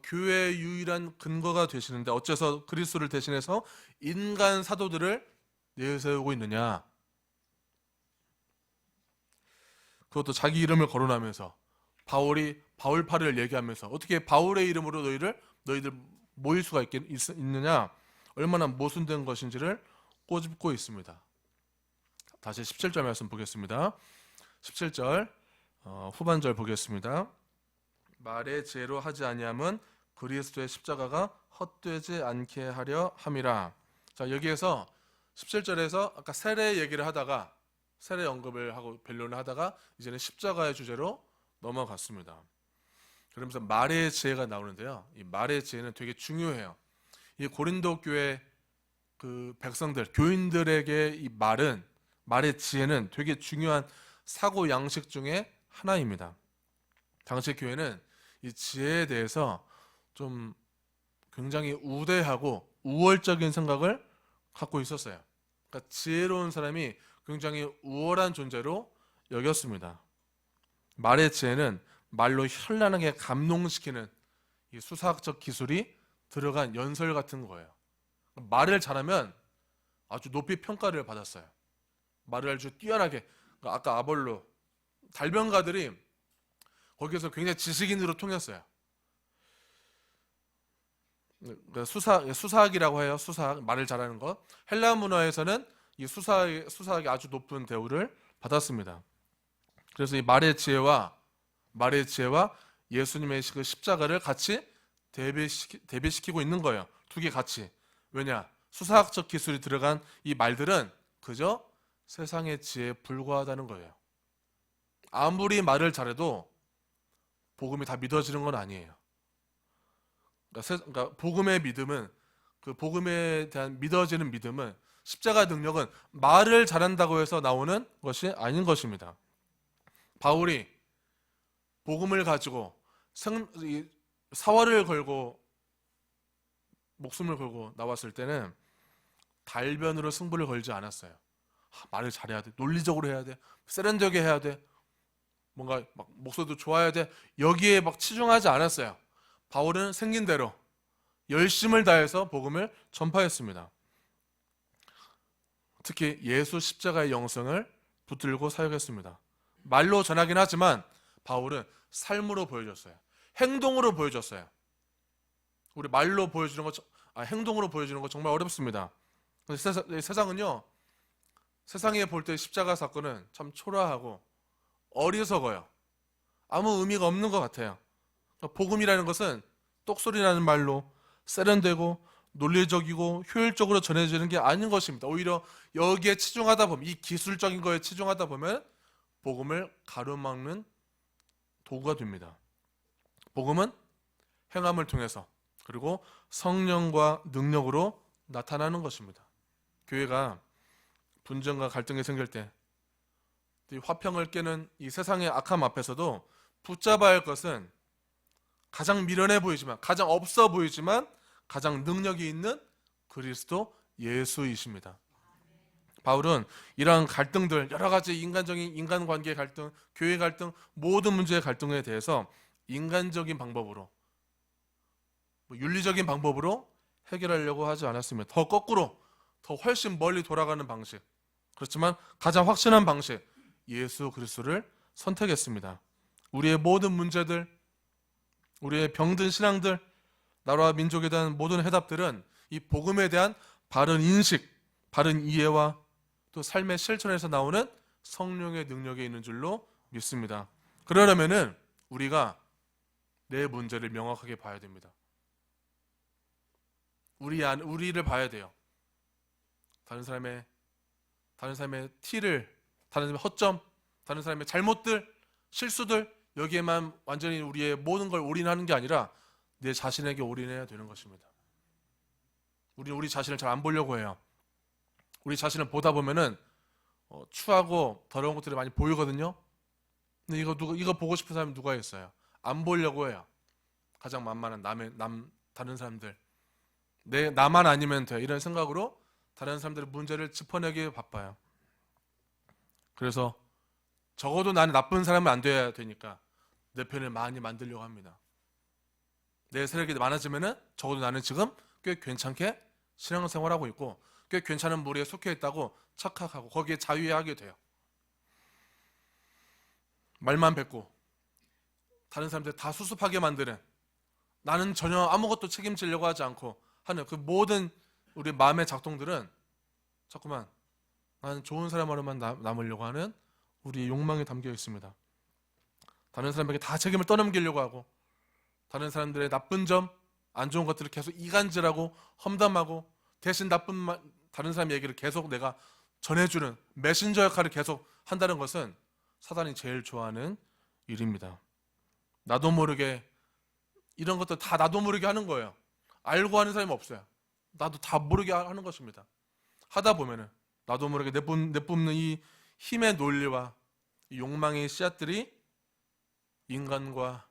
교회의 유일한 근거가 되시는데 어째서 그리스도를 대신해서 인간 사도들을 내세우고 있느냐? 그것도 자기 이름을 거론하면서 바울파를 얘기하면서 어떻게 바울의 이름으로 너희들 모일 수가 있느냐? 얼마나 모순된 것인지를 꼬집고 있습니다. 다시 17절 말씀 보겠습니다. 17절 후반절 보겠습니다. 말의 지혜로 하지 아니함은 그리스도의 십자가가 헛되지 않게 하려 함이라. 자, 여기에서 17절에서 아까 세례 얘기를 하다가 세례 언급을 하고 변론을 하다가 이제는 십자가의 주제로 넘어갔습니다. 그러면서 말의 지혜가 나오는데요. 이 말의 지혜는 되게 중요해요. 이 고린도 교회 그 백성들, 교인들에게 이 말의 지혜는 되게 중요한 사고 양식 중에 하나입니다. 당시 교회는 이 지혜에 대해서 좀 굉장히 우대하고 우월적인 생각을 갖고 있었어요. 그러니까 지혜로운 사람이 굉장히 우월한 존재로 여겼습니다. 말의 지혜는 말로 현란하게 감동시키는 이 수사학적 기술이 들어간 연설 같은 거예요. 말을 잘하면 아주 높이 평가를 받았어요. 말을 아주 뛰어나게, 아까 아볼로 달변가들이 거기서 굉장히 지식인으로 통했어요. 수사학이라고 해요. 수사학, 말을 잘하는 것. 헬라 문화에서는 이 수사학이 아주 높은 대우를 받았습니다. 그래서 이 말의 지혜와 예수님의 그 십자가를 같이 대비시키고 있는 거예요. 두 개 같이. 왜냐? 수사학적 기술이 들어간 이 말들은 그저 세상의 지혜에 불과하다는 거예요. 아무리 말을 잘해도 복음이 다 믿어지는 건 아니에요. 그러니까 복음의 믿음은, 그 복음에 대한 믿어지는 믿음은, 십자가 능력은 말을 잘한다고 해서 나오는 것이 아닌 것입니다. 바울이 복음을 가지고 사활을 걸고 목숨을 걸고 나왔을 때는 달변으로 승부를 걸지 않았어요. 말을 잘해야 돼, 논리적으로 해야 돼, 세련되게 해야 돼, 뭔가 막 목소리도 좋아야 돼, 여기에 막 치중하지 않았어요. 바울은 생긴 대로 열심을 다해서 복음을 전파했습니다. 특히 예수 십자가의 영성을 붙들고 사역했습니다. 말로 전하긴 하지만 바울은 삶으로 보여줬어요. 행동으로 보여줬어요. 우리 말로 보여주는 거, 행동으로 보여주는 거 정말 어렵습니다. 세상은요, 세상에 볼 때 십자가 사건은 참 초라하고 어리석어요. 아무 의미가 없는 것 같아요. 복음이라는 것은 똑소리나는 말로 세련되고 논리적이고 효율적으로 전해지는 게 아닌 것입니다. 오히려 여기에 치중하다 보면, 이 기술적인 거에 치중하다 보면 복음을 가로막는 도구가 됩니다. 복음은 행함을 통해서, 그리고 성령과 능력으로 나타나는 것입니다. 교회가 분쟁과 갈등이 생길 때, 이 화평을 깨는 이 세상의 악함 앞에서도 붙잡아야 할 것은 가장 미련해 보이지만, 가장 없어 보이지만 가장 능력이 있는 그리스도 예수이십니다. 바울은 이러한 갈등들, 여러 가지 인간적인 인간관계의 갈등, 교회 갈등, 모든 문제의 갈등에 대해서 인간적인 방법으로, 윤리적인 방법으로 해결하려고 하지 않았습니다. 더 거꾸로, 더 훨씬 멀리 돌아가는 방식, 그렇지만 가장 확신한 방식, 예수 그리스도를 선택했습니다. 우리의 모든 문제들, 우리의 병든 신앙들, 나라와 민족에 대한 모든 해답들은 이 복음에 대한 바른 인식, 바른 이해와 또 삶의 실천에서 나오는 성령의 능력에 있는 줄로 믿습니다. 그러려면은 우리가 내 문제를 명확하게 봐야 됩니다. 우리를 봐야 돼요. 다른 사람의 티를, 다른 사람의 허점, 다른 사람의 잘못들, 실수들, 여기에만 완전히 우리의 모든 걸 올인하는 게 아니라 내 자신에게 올인해야 되는 것입니다. 우리 자신을 잘 안 보려고 해요. 우리 자신을 보다 보면은 추하고 더러운 것들이 많이 보이거든요. 근데 이거 보고 싶은 사람이 누가 있어요? 안 보려고 해요. 가장 만만한 다른 사람들, 나만 아니면 돼, 이런 생각으로 다른 사람들의 문제를 짚어내기에 바빠요. 그래서 적어도 나는 나쁜 사람은 안 돼야 되니까 내 편을 많이 만들려고 합니다. 내 세력이 많아지면은 적어도 나는 지금 꽤 괜찮게 신앙생활하고 있고 꽤 괜찮은 무리에 속해 있다고 착각하고 거기에 자유하게 돼요. 말만 뱉고 다른 사람들 다 수습하게 만드는, 나는 전혀 아무것도 책임지려고 하지 않고 하는 그 모든 우리 마음의 작동들은 자꾸만 나는 좋은 사람으로만 남으려고 하는 우리 욕망이 담겨 있습니다. 다른 사람에게 다 책임을 떠넘기려고 하고, 다른 사람들의 나쁜 점, 안 좋은 것들을 계속 이간질하고 험담하고, 대신 다른 사람 얘기를 계속 내가 전해주는 메신저 역할을 계속 한다는 것은 사단이 제일 좋아하는 일입니다. 나도 모르게 이런 것들 다 나도 모르게 하는 거예요. 알고 하는 사람이 없어요. 나도 다 모르게 하는 것입니다. 하다 보면은 나도 모르게 내뿜는 이 힘의 논리와 이 욕망의 씨앗들이 인간과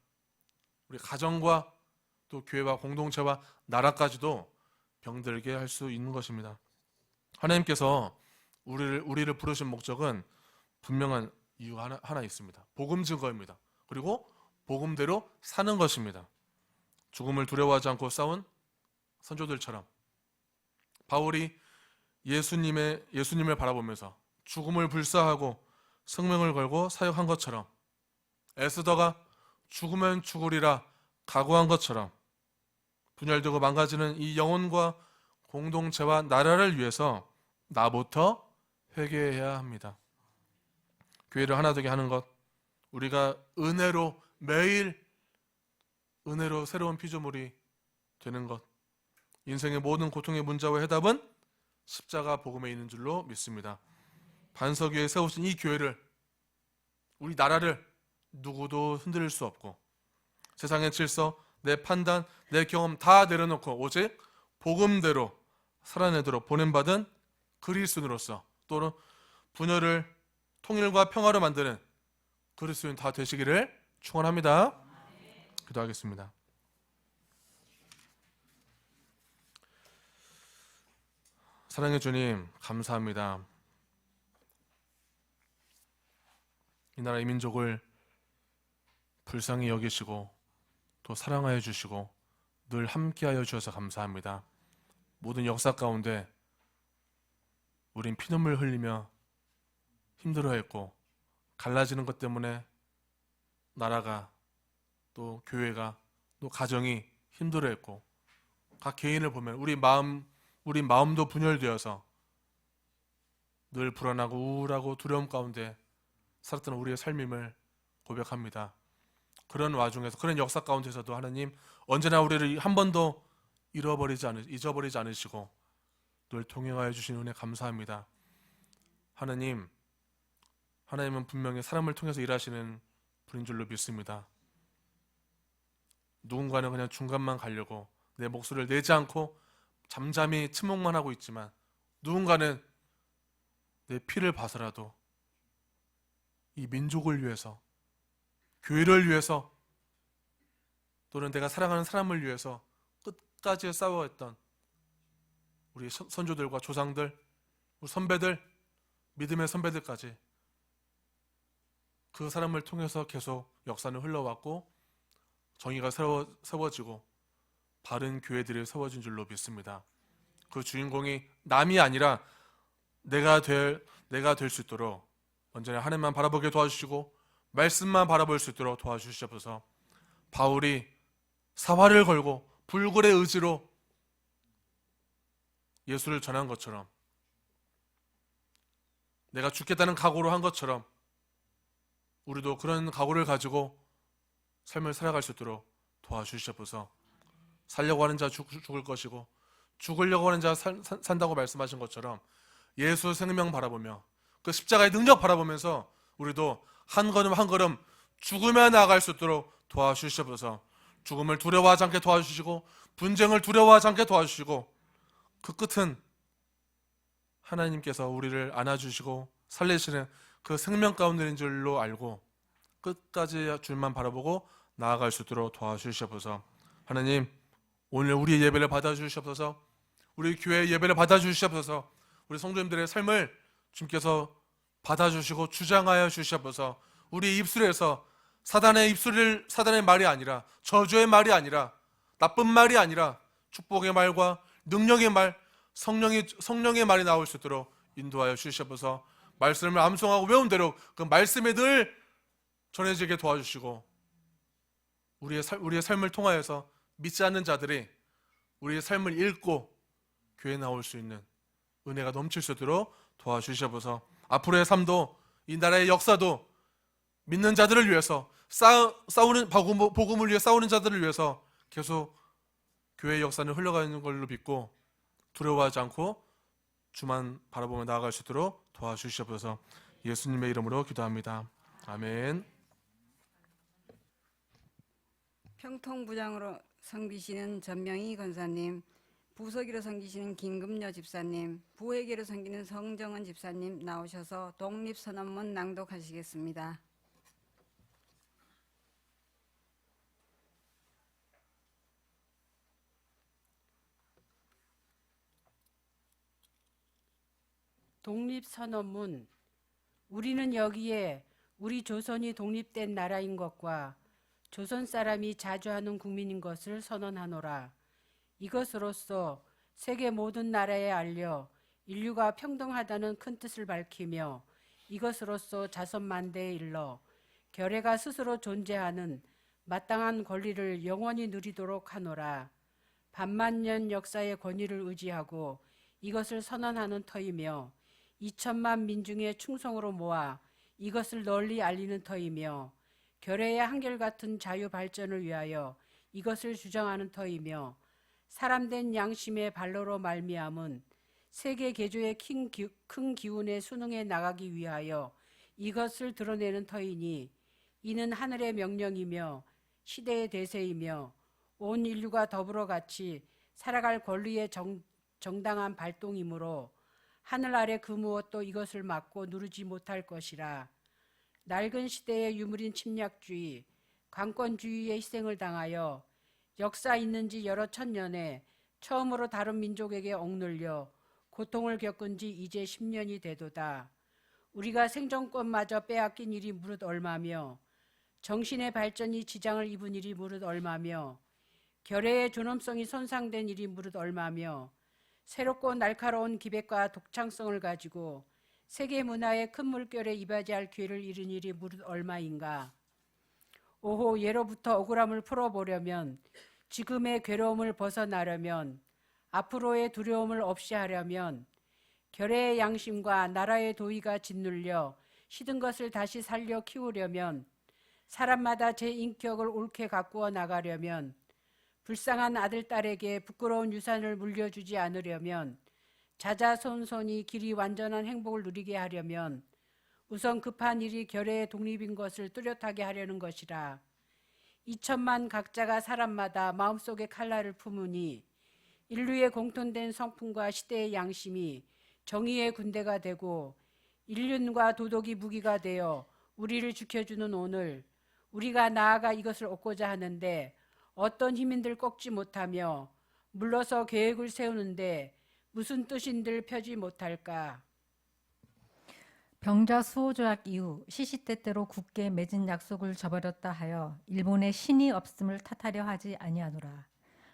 우리 가정과 또 교회와 공동체와 나라까지도 병들게 할 수 있는 것입니다. 하나님께서 우리를 부르신 목적은 분명한 이유가 하나 있습니다. 복음 증거입니다. 그리고 복음대로 사는 것입니다. 죽음을 두려워하지 않고 싸운 선조들처럼 바울이 예수님을 바라보면서 죽음을 불사하고 생명을 걸고 사역한 것처럼, 에스더가 죽으면 죽으리라 각오한 것처럼 분열되고 망가지는 이 영혼과 공동체와 나라를 위해서 나부터 회개해야 합니다. 교회를 하나 되게 하는 것, 우리가 은혜로 매일 은혜로 새로운 피조물이 되는 것, 인생의 모든 고통의 문제와 해답은 십자가 복음에 있는 줄로 믿습니다. 반석 위에 세우신 이 교회를, 우리 나라를 누구도 흔들 수 없고, 세상의 질서, 내 판단, 내 경험 다 내려놓고 오직 복음대로 살아내도록 보냄받은 그리스도인으로서, 또는 분열을 통일과 평화로 만드는 그리스도인 다 되시기를 축원합니다. 기도하겠습니다. 사랑의 주님, 감사합니다. 이 나라 이 민족을 불쌍히 여기시고 또 사랑하여 주시고 늘 함께하여 주셔서 감사합니다. 모든 역사 가운데 우린 피눈물 흘리며 힘들어했고 갈라지는 것 때문에 나라가 또 교회가 또 가정이 힘들어했고 각 개인을 보면 우리 마음도 분열되어서 늘 불안하고 우울하고 두려움 가운데 살았던 우리의 삶임을 고백합니다. 그런 와중에서 그런 역사 가운데서도 하나님 언제나 우리를 한 번도 잊어버리지 않으시고 늘 동행하여 주신 은혜 감사합니다. 하나님은 분명히 사람을 통해서 일하시는 분인 줄로 믿습니다. 누군가는 그냥 중간만 가려고 내 목소리를 내지 않고 잠잠히 침묵만 하고 있지만 누군가는 내 피를 봐서라도 이 민족을 위해서, 교회를 위해서, 또는 내가 사랑하는 사람을 위해서 끝까지 싸워했던 우리 선조들과 조상들, 우리 선배들, 믿음의 선배들까지 그 사람을 통해서 계속 역사는 흘러왔고 정의가 세워지고 바른 교회들이 세워진 줄로 믿습니다. 그 주인공이 남이 아니라 내가 될 수 있도록 언제나 하나님만 바라보게 도와주시고 말씀만 바라볼 수 있도록 도와주시옵소서. 바울이 사활을 걸고 불굴의 의지로 예수를 전한 것처럼 내가 죽겠다는 각오로 한 것처럼 우리도 그런 각오를 가지고 삶을 살아갈 수 있도록 도와주시옵소서. 살려고 하는 자 죽을 것이고 죽으려고 하는 자 산다고 말씀하신 것처럼 예수 생명 바라보며 그 십자가의 능력 바라보면서 우리도 한 걸음 한 걸음 죽으며 나아갈 수 있도록 도와주시옵소서. 죽음을 두려워하지 않게 도와주시고 분쟁을 두려워하지 않게 도와주시고 그 끝은 하나님께서 우리를 안아주시고 살리시는 그 생명 가운데인 줄로 알고 끝까지 주님만 바라보고 나아갈 수 있도록 도와주시옵소서. 하나님, 오늘 우리의 예배를 받아주시옵소서. 우리 교회의 예배를 받아주시옵소서. 우리 성도님들의 삶을 주님께서 받아주시고 주장하여 주시옵소서. 우리 입술에서 사단의 말이 아니라 저주의 말이 아니라 나쁜 말이 아니라 축복의 말과 능력의 말, 성령의 말이 나올 수 있도록 인도하여 주시옵소서. 말씀을 암송하고 외운 대로 그 말씀에 늘 전해지게 도와주시고 우리의 삶을 통하여서 믿지 않는 자들이 우리의 삶을 읽고 교회에 나올 수 있는 은혜가 넘칠 수 있도록 도와주시옵소서. 앞으로의 삶도 이 나라의 역사도 믿는 자들을 위해서 싸우는 복음을 위해 싸우는 자들을 위해서 계속 교회의 역사는 흘러가는 걸로 믿고 두려워하지 않고 주만 바라보며 나아갈 수 있도록 도와주시옵소서. 예수님의 이름으로 기도합니다. 아멘. 평통부장으로 섬기시는 전명희 권사님, 부서기로 섬기시는 김금여 집사님, 부회계로 섬기는 성정은 집사님 나오셔서 독립선언문 낭독하시겠습니다. 독립선언문. 우리는 여기에 우리 조선이 독립된 나라인 것과 조선 사람이 자주하는 국민인 것을 선언하노라. 이것으로써 세계 모든 나라에 알려 인류가 평등하다는 큰 뜻을 밝히며 이것으로써 자선만대에 일러 결의가 스스로 존재하는 마땅한 권리를 영원히 누리도록 하노라. 반만년 역사의 권위를 의지하고 이것을 선언하는 터이며 2천만 민중의 충성으로 모아 이것을 널리 알리는 터이며 결의의 한결같은 자유 발전을 위하여 이것을 주장하는 터이며 사람된 양심의 발로로 말미암은 세계 개조의 큰 기운의 수능에 나가기 위하여 이것을 드러내는 터이니 이는 하늘의 명령이며 시대의 대세이며 온 인류가 더불어 같이 살아갈 권리의 정당한 발동이므로 하늘 아래 그 무엇도 이것을 막고 누르지 못할 것이라. 낡은 시대의 유물인 침략주의, 강권주의의 희생을 당하여 역사 있는 지 여러 천년에 처음으로 다른 민족에게 억눌려 고통을 겪은 지 이제 10년이 되도다. 우리가 생존권마저 빼앗긴 일이 무릇 얼마며 정신의 발전이 지장을 입은 일이 무릇 얼마며 결의의 존엄성이 손상된 일이 무릇 얼마며 새롭고 날카로운 기백과 독창성을 가지고 세계 문화의 큰 물결에 이바지할 기회를 잃은 일이 무릇 얼마인가. 오호, 예로부터 억울함을 풀어보려면, 지금의 괴로움을 벗어나려면, 앞으로의 두려움을 없이 하려면, 결의의 양심과 나라의 도의가 짓눌려 시든 것을 다시 살려 키우려면, 사람마다 제 인격을 옳게 가꾸어 나가려면, 불쌍한 아들, 딸에게 부끄러운 유산을 물려주지 않으려면, 자자손손이 길이 완전한 행복을 누리게 하려면 우선 급한 일이 결의의 독립인 것을 뚜렷하게 하려는 것이라. 2천만 각자가 사람마다 마음속에 칼날을 품으니 인류의 공통된 성품과 시대의 양심이 정의의 군대가 되고 인륜과 도덕이 무기가 되어 우리를 지켜주는 오늘, 우리가 나아가 이것을 얻고자 하는데 어떤 힘인들 꺾지 못하며 물러서 계획을 세우는데 무슨 뜻인들 펴지 못할까. 병자 수호 조약 이후 시시때때로 굳게 맺은 약속을 저버렸다 하여 일본에 신이 없음을 탓하려 하지 아니하노라.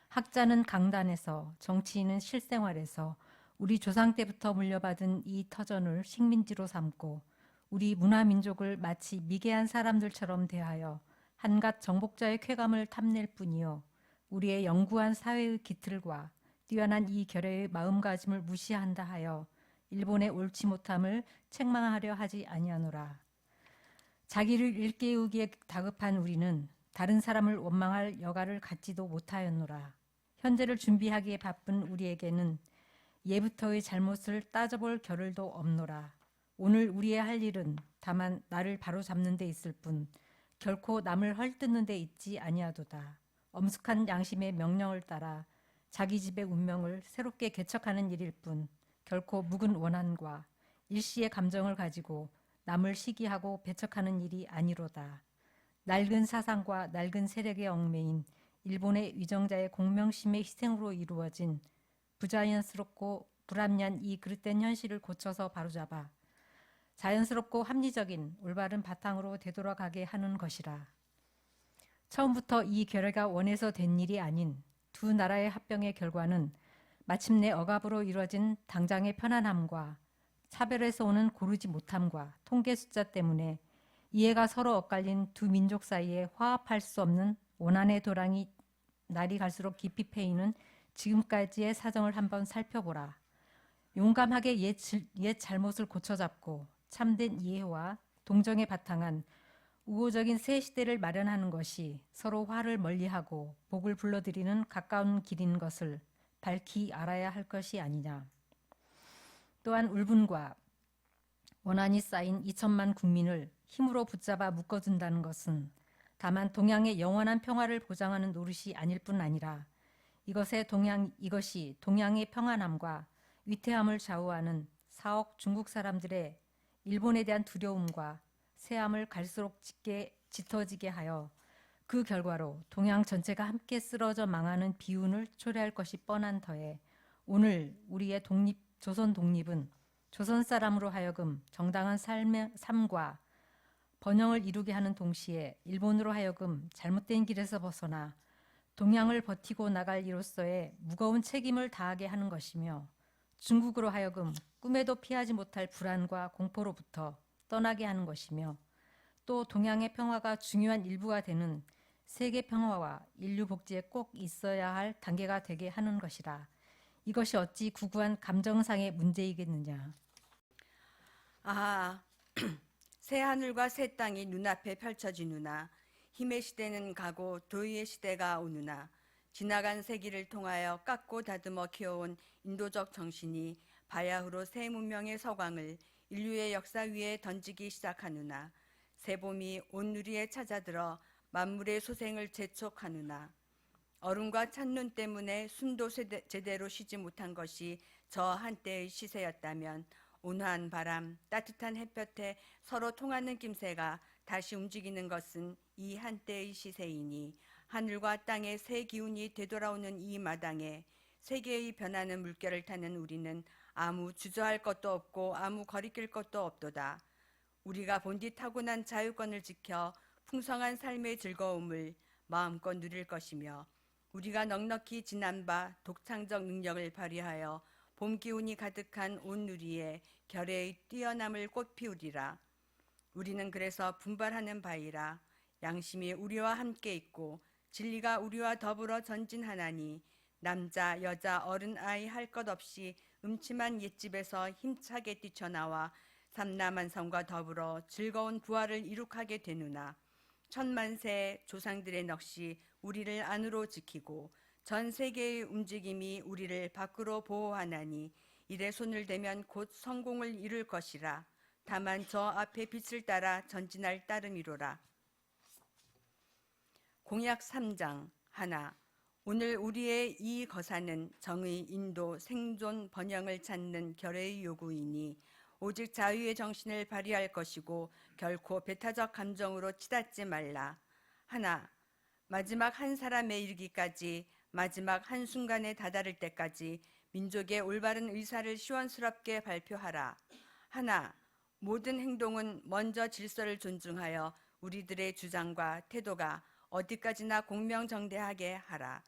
학자는 강단에서, 정치인은 실생활에서 우리 조상 때부터 물려받은 이 터전을 식민지로 삼고 우리 문화민족을 마치 미개한 사람들처럼 대하여 한갓 정복자의 쾌감을 탐낼 뿐이요, 우리의 영구한 사회의 기틀과 뛰어난 이 결의의 마음가짐을 무시한다 하여 일본의 옳지 못함을 책망하려 하지 아니하노라. 자기를 일깨우기에 다급한 우리는 다른 사람을 원망할 여가를 갖지도 못하였노라. 현재를 준비하기에 바쁜 우리에게는 예부터의 잘못을 따져볼 겨를도 없노라. 오늘 우리의 할 일은 다만 나를 바로잡는 데 있을 뿐 결코 남을 헐뜯는 데 있지 아니하도다. 엄숙한 양심의 명령을 따라 자기 집의 운명을 새롭게 개척하는 일일 뿐 결코 묵은 원한과 일시의 감정을 가지고 남을 시기하고 배척하는 일이 아니로다. 낡은 사상과 낡은 세력의 얽매인 일본의 위정자의 공명심의 희생으로 이루어진 부자연스럽고 불합리한 이 그릇된 현실을 고쳐서 바로잡아 자연스럽고 합리적인 올바른 바탕으로 되돌아가게 하는 것이라. 처음부터 이 결의가 원해서 된 일이 아닌 두 나라의 합병의 결과는 마침내 억압으로 이루어진 당장의 편안함과 차별에서 오는 고르지 못함과 통계 숫자 때문에 이해가 서로 엇갈린 두 민족 사이에 화합할 수 없는 원한의 도랑이 날이 갈수록 깊이 패이는 지금까지의 사정을 한번 살펴보라. 용감하게 옛 잘못을 고쳐잡고 참된 이해와 동정에 바탕한 우호적인 새 시대를 마련하는 것이 서로 화를 멀리하고 복을 불러들이는 가까운 길인 것을 밝히 알아야 할 것이 아니냐. 또한 울분과 원한이 쌓인 2천만 국민을 힘으로 붙잡아 묶어둔다는 것은 다만 동양의 영원한 평화를 보장하는 노릇이 아닐 뿐 아니라 이것이 동양의 평안함과 위태함을 좌우하는 4억 중국 사람들의 일본에 대한 두려움과 새함을 갈수록 짙어지게 하여 그 결과로 동양 전체가 함께 쓰러져 망하는 비운을 초래할 것이 뻔한 터에 오늘 우리의 조선 독립은 조선 사람으로 하여금 정당한 삶과 번영을 이루게 하는 동시에 일본으로 하여금 잘못된 길에서 벗어나 동양을 버티고 나갈 이로서의 무거운 책임을 다하게 하는 것이며 중국으로 하여금 꿈에도 피하지 못할 불안과 공포로부터 떠나게 하는 것이며 또 동양의 평화가 중요한 일부가 되는 세계 평화와 인류 복지에 꼭 있어야 할 단계가 되게 하는 것이라. 이것이 어찌 구구한 감정상의 문제이겠느냐. 아, 새 하늘과 새 땅이 눈앞에 펼쳐지누나. 힘의 시대는 가고 도의의 시대가 오누나. 지나간 세기를 통하여 깎고 다듬어 키워온 인도적 정신이 바야흐로 새 문명의 서광을 인류의 역사 위에 던지기 시작하누나. 새 봄이 온 누리에 찾아들어 만물의 소생을 재촉하누나. 얼음과 찬눈 때문에 숨도 제대로 쉬지 못한 것이 저 한때의 시세였다면 온화한 바람, 따뜻한 햇볕에 서로 통하는 낌새가 다시 움직이는 것은 이 한때의 시세이니 하늘과 땅의 새 기운이 되돌아오는 이 마당에 세계의 변하는 물결을 타는 우리는 아무 주저할 것도 없고 아무 거리낄 것도 없도다. 우리가 본디 타고난 자유권을 지켜 풍성한 삶의 즐거움을 마음껏 누릴 것이며 우리가 넉넉히 지난 바 독창적 능력을 발휘하여 봄 기운이 가득한 온 누리에 결의의 뛰어남을 꽃피우리라. 우리는 그래서 분발하는 바이라. 양심이 우리와 함께 있고 진리가 우리와 더불어 전진하나니 남자, 여자, 어른, 아이 할 것 없이 음침한 옛집에서 힘차게 뛰쳐나와 삼라만성과 더불어 즐거운 부활을 이룩하게 되누나 천만세 조상들의 넋이 우리를 안으로 지키고 전 세계의 움직임이 우리를 밖으로 보호하나니 이래 손을 대면 곧 성공을 이룰 것이라. 다만 저 앞에 빛을 따라 전진할 따름이로라. 공약 3장 하나. 오늘 우리의 이 거사는 정의, 인도, 생존, 번영을 찾는 결의의 요구이니 오직 자유의 정신을 발휘할 것이고 결코 배타적 감정으로 치닫지 말라. 하나. 마지막 한 사람에 이르기까지 마지막 한순간에 다다를 때까지 민족의 올바른 의사를 시원스럽게 발표하라. 하나. 모든 행동은 먼저 질서를 존중하여 우리들의 주장과 태도가 어디까지나 공명정대하게 하라.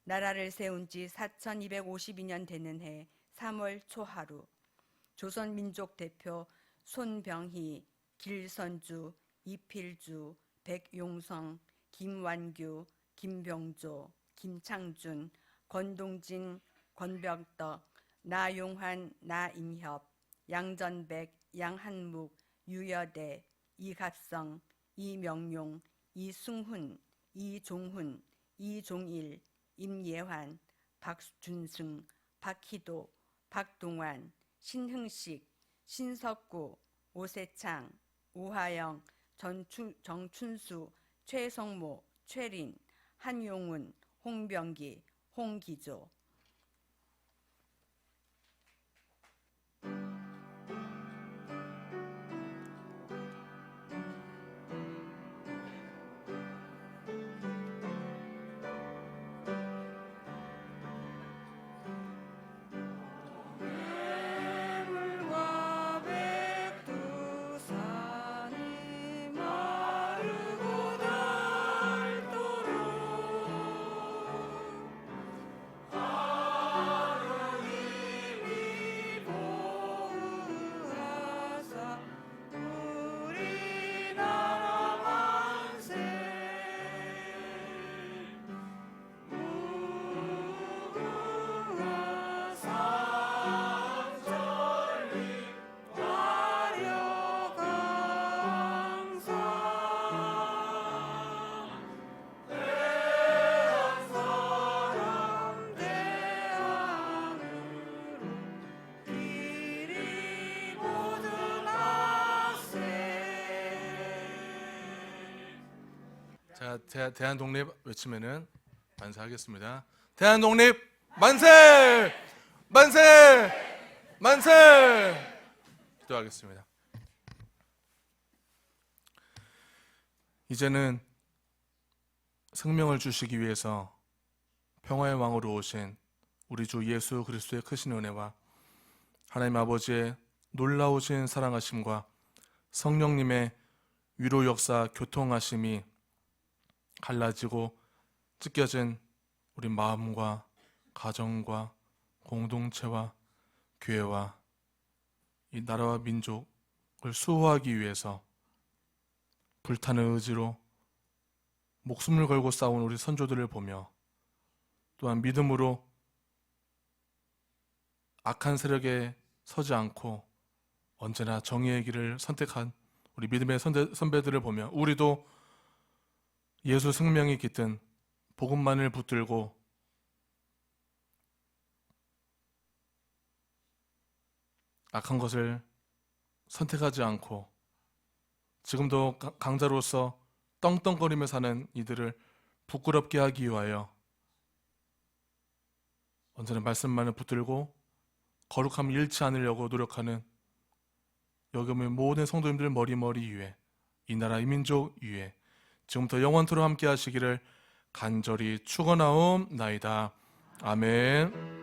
나라를 세운 지 4252년 되는 해 3월 초하루 조선민족 대표 손병희, 길선주, 이필주, 백용성, 김완규, 김병조, 김창준, 권동진, 권병덕, 나용환, 나인협, 양전백, 양한묵, 유여대, 이갑성, 이명용, 이승훈, 이종훈, 이종일, 임예환, 박준승, 박희도, 박동환, 신흥식, 신석구, 오세창, 오하영, 정춘수, 최성모, 최린, 한용운, 홍병기, 홍기조. 자, 대한 독립 외치면은 만세하겠습니다. 대한 독립 만세! 만세! 만세! 기도하겠습니다. 이제는 생명을 주시기 위해서 평화의 왕으로 오신 우리 주 예수 그리스도의 크신 은혜와 하나님 아버지의 놀라우신 사랑하심과 성령님의 위로 역사 교통하심이 갈라지고 찢겨진 우리 마음과 가정과 공동체와 교회와 이 나라와 민족을 수호하기 위해서 불타는 의지로 목숨을 걸고 싸운 우리 선조들을 보며 또한 믿음으로 악한 세력에 서지 않고 언제나 정의의 길을 선택한 우리 믿음의 선배들을 보며 우리도 예수 생명이 깃든 복음만을 붙들고 악한 것을 선택하지 않고 지금도 강자로서 떵떵거리며 사는 이들을 부끄럽게 하기 위하여 언제나 말씀만을 붙들고 거룩함을 잃지 않으려고 노력하는 여기 오는 모든 성도님들 머리 위에 이 나라 이 민족 위에 지금부터 영원토록 함께 하시기를 간절히 축원하옵나이다. 아멘.